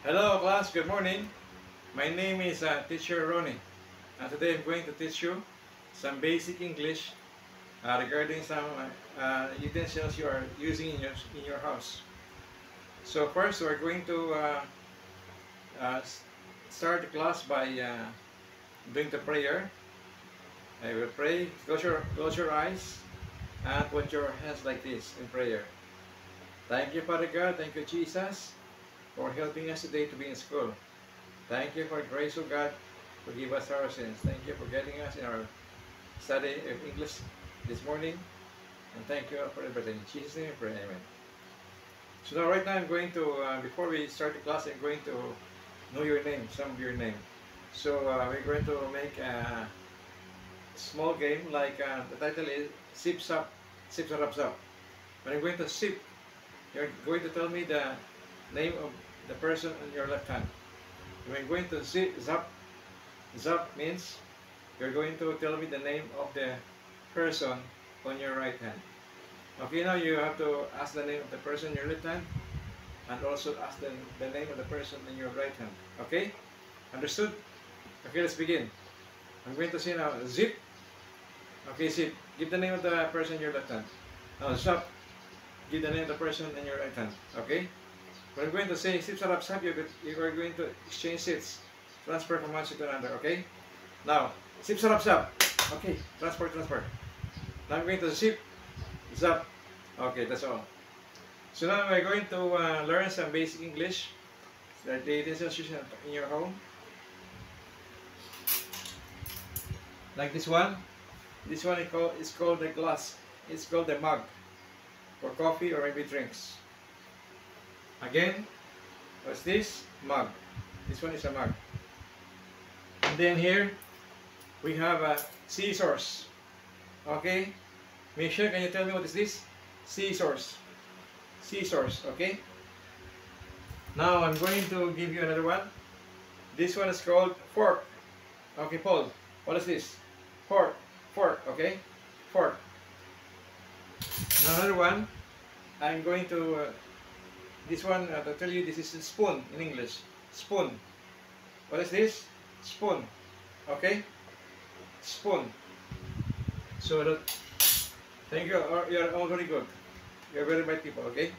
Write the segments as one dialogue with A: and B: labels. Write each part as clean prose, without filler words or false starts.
A: Hello class, good morning. My name is Teacher Ronnie, and today I'm going to teach you some basic English regarding some utensils you are using in your house. So first we're going to uh, start the class by doing the prayer. I will pray, close your eyes and put your hands like this in prayer. Thank you Father God, thank you Jesus for helping us today to be in school. Thank you for the grace of God. Forgive us our sins. Thank you for getting us in our study of English this morning. And thank you for everything. In Jesus' name we pray. Amen. So now right now I'm going to, before we start the class, I'm going to know your name, some of your name. So we're going to make a small game like the title is Sip Sap, Sip Sarap Sap. When I'm going to sip, you're going to tell me the name of the person on your left hand. When I'm going to zap, zap means you're going to tell me the name of the person on your right hand. Okay, now you have to ask the name of the person on your left hand and also ask the name of the person on your right hand. Okay? Understood? Okay, let's begin. I'm going to say now, zip. Okay, zip. Give the name of the person on your left hand. Now, zap. Give the name of the person on your right hand. Okay? When I'm going to say sip, sarap, sap, you are going to exchange seats. Transfer from one seat to another. Okay? Now, sip, sarap, sap. Okay, transfer. Now I'm going to zip, zap. Okay, that's all. So now we're going to learn some basic English. The utensils used in your home. Like this one. This one is called the glass. It's called the mug. For coffee or maybe drinks. Again, what's this? Mug. This one is a mug. And then here, we have scissors. Okay? Michelle, can you tell me what is this? Scissors. Scissors, okay? Now I'm going to give you another one. This one is called fork. Okay, Paul, what is this? Fork. Fork, okay? Fork. Now another one, I'm going to, this one, to tell you this is a spoon in English. Spoon. What is this? Spoon. Okay? Spoon. So that, thank you. You're all very good. You're very bright people. Okay.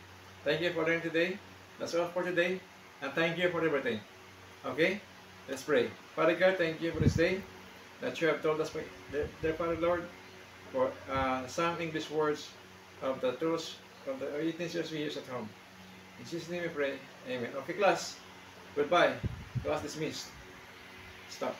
A: Thank you for learning today. That's all for today. And thank you for everything. Okay. Let's pray. Father God, thank you for this day that you have told us, dear Father Lord, for some English words of the tools of the utensils we use at home. In Jesus' name we pray. Amen. Okay, class. Goodbye. Class dismissed. Stop.